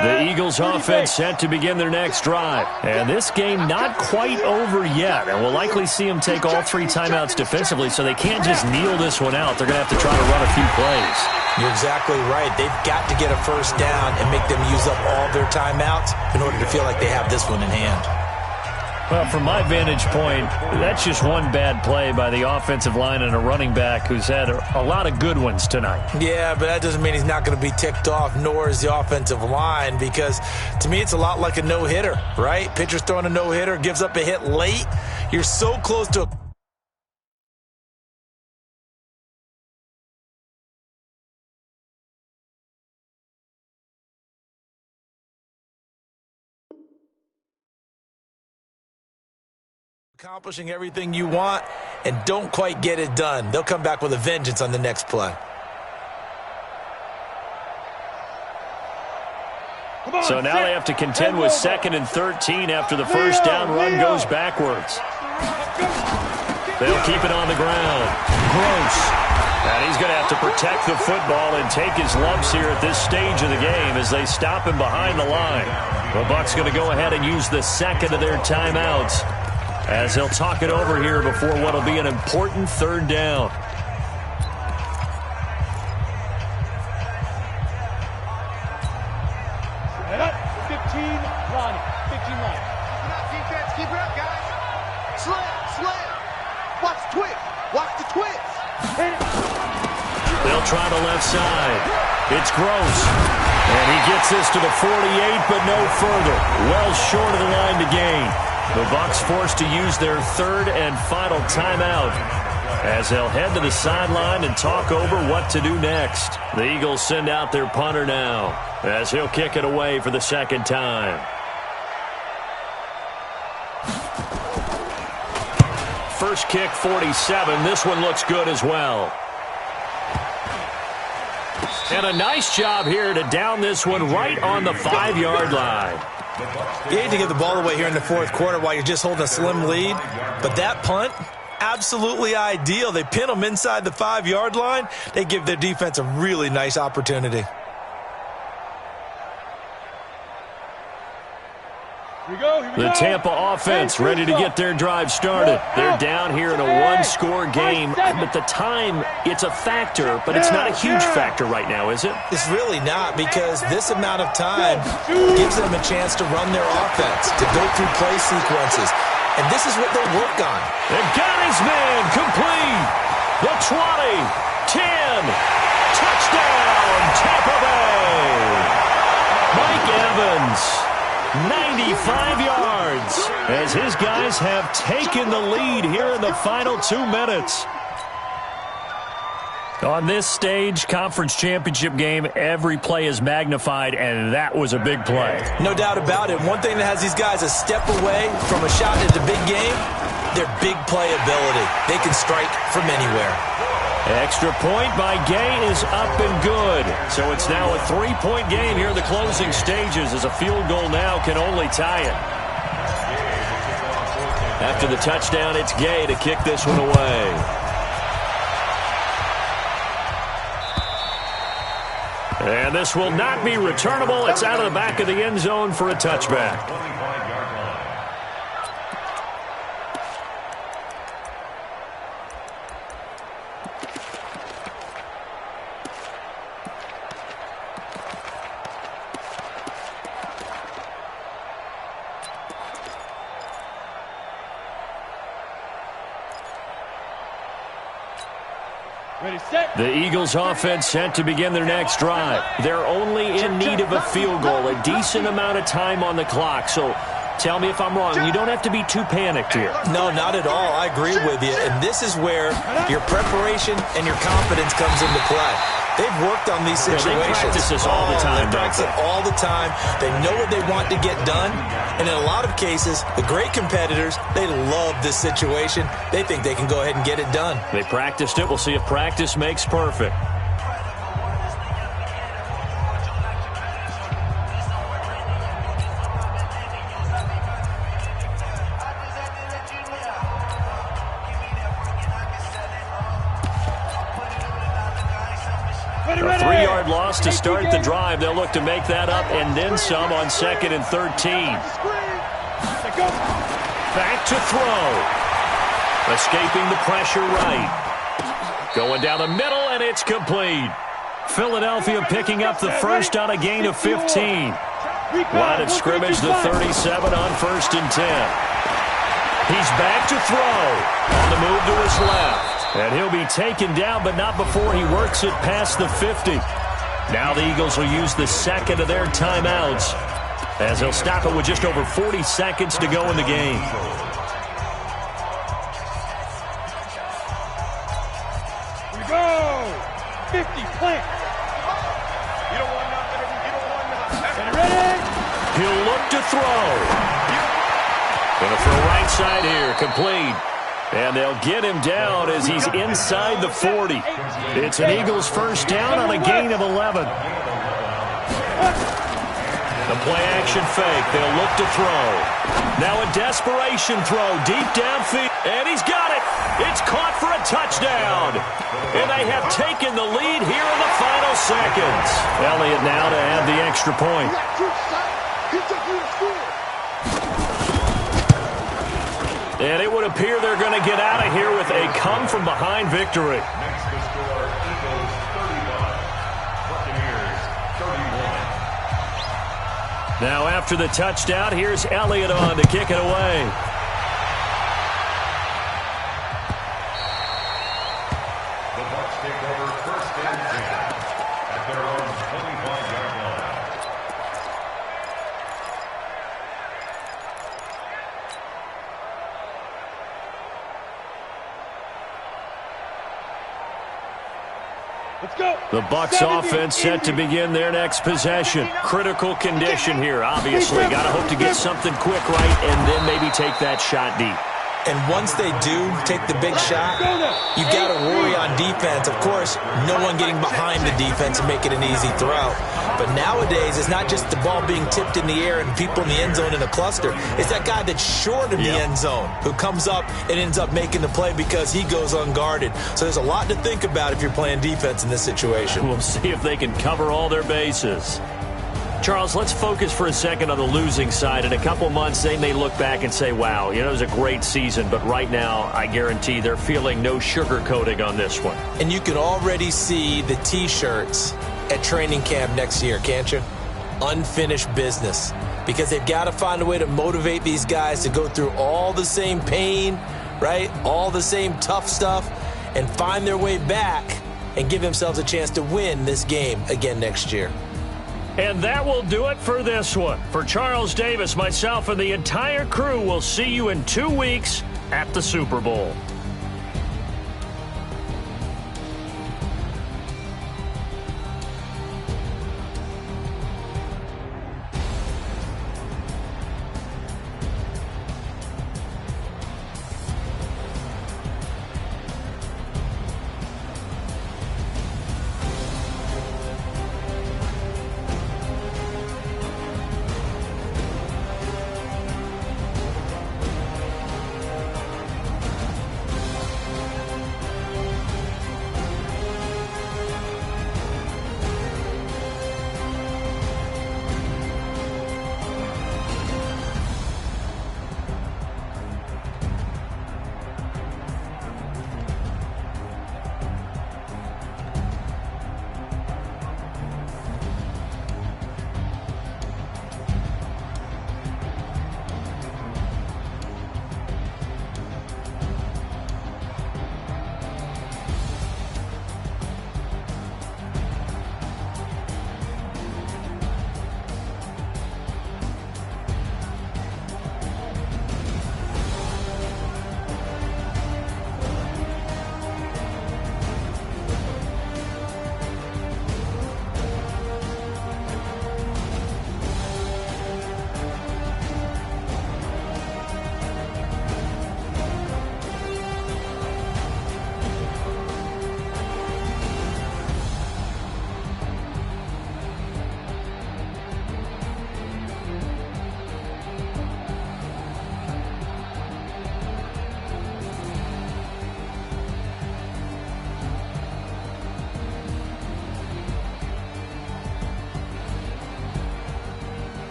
The Eagles offense set to begin their next drive. And this game not quite over yet. And we'll likely see them take all 3 timeouts defensively, so they can't just kneel this one out. They're going to have to try to run a few plays. You're exactly right. They've got to get a first down and make them use up all their timeouts in order to feel like they have this one in hand. Well, from my vantage point, that's just one bad play by the offensive line and a running back who's had a lot of good ones tonight. Yeah, but that doesn't mean he's not going to be ticked off, nor is the offensive line, because to me it's a lot like a no-hitter, right? Pitcher's throwing a no-hitter, gives up a hit late. You're so close to a accomplishing everything you want and don't quite get it done. They'll come back with a vengeance on the next play. So now they have to contend with 2nd and 13 after the first down run goes backwards. They'll keep it on the ground. Gross. And he's going to have to protect the football and take his lumps here at this stage of the game as they stop him behind the line. The Bucs going to go ahead and use the second of their timeouts as they'll talk it over here before what will be an important third down. Set up. 15 line. 15 line. Keep it up, defense. Keep it up, guys. Slam. Watch the twist. Watch the twist. They'll try the left side. It's Gross. And he gets this to the 48, but no further. Well short of the line to gain. The Bucs forced to use their third and final timeout as they'll head to the sideline and talk over what to do next. The Eagles send out their punter now as he'll kick it away for the second time. First kick, 47. This one looks good as well. And a nice job here to down this one right on the 5-yard line. You hate to give the ball away here in the fourth quarter while you're just holding a slim lead, but that punt, absolutely ideal. They pin them inside the 5-yard line. They give their defense a really nice opportunity. The Tampa offense ready to get their drive started. They're down here in a one-score game, but the time, it's a factor, but it's not a huge factor right now, is it? It's really not, because this amount of time gives them a chance to run their offense, to go through play sequences, and this is what they'll work on. They've got his man complete. The 20, 10, touchdown, Tampa Bay. Mike Evans. 95 yards as his guys have taken the lead here in the final 2 minutes. On this stage, conference championship game, every play is magnified, and that was a big play. No doubt about it. One thing that has these guys a step away from a shot at the big game, their big play ability. They can strike from anywhere. Extra point by Gay is up and good. So it's now a 3-point game here in the closing stages as a field goal now can only tie it. After the touchdown, it's Gay to kick this one away. And this will not be returnable. It's out of the back of the end zone for a touchback. The Eagles offense set to begin their next drive. They're only in need of a field goal, a decent amount of time on the clock. So tell me if I'm wrong. You don't have to be too panicked here. No, not at all. I agree with you. And this is where your preparation and your confidence comes into play. They've worked on these situations. They practice this all the time. They practice it all the time. They know what they want to get done. And in a lot of cases, the great competitors, they love this situation. They think they can go ahead and get it done. They practiced it. We'll see if practice makes perfect. A 3-yard loss to start the drive. They'll look to make that up and then some on 2nd and 13. Back to throw. Escaping the pressure right. Going down the middle, and it's complete. Philadelphia picking up the first on a gain of 15. Line of scrimmage, the 37 on 1st and 10. He's back to throw. On the move to his left. And he'll be taken down, but not before he works it past the 50. Now the Eagles will use the second of their timeouts as they'll stop it with just over 40 seconds to go in the game. Here we go. 50, plant. You don't want nothing. You don't want nothing. Get ready. He'll look to throw. Gonna throw right side here, complete. And they'll get him down as he's inside the 40. It's an Eagles first down on a gain of 11. The play action fake. They'll look to throw. Now a desperation throw deep downfield. And he's got it. It's touchdown. And they have taken the lead here in the final seconds. Elliott now to add the extra point. And it would appear they're going to get out of here with a come-from-behind victory. Next to score, Eagles 35, Buccaneers 31. Now after the touchdown, here's Elliott on to kick it away. The Bucs take over first and 10 at their own 25-yard line. Let's go. The Bucs offense set to begin their next possession. Critical condition here, obviously. Got to hope to get something quick right and then maybe take that shot deep. And once they do take the big shot, you got to worry on defense. Of course, no one getting behind the defense and making an easy throw. But nowadays, it's not just the ball being tipped in the air and people in the end zone in a cluster. It's that guy that's short of the end zone who comes up and ends up making the play because he goes unguarded. So there's a lot to think about if you're playing defense in this situation. We'll see if they can cover all their bases. Charles, let's focus for a second on the losing side. In a couple months, they may look back and say, wow, it was a great season. But right now, I guarantee they're feeling no sugarcoating on this one. And you can already see the T-shirts at training camp next year, can't you? Unfinished business. Because they've got to find a way to motivate these guys to go through all the same pain, right? All the same tough stuff, and find their way back and give themselves a chance to win this game again next year. And that will do it for this one. For Charles Davis, myself, and the entire crew, we'll see you in 2 weeks at the Super Bowl.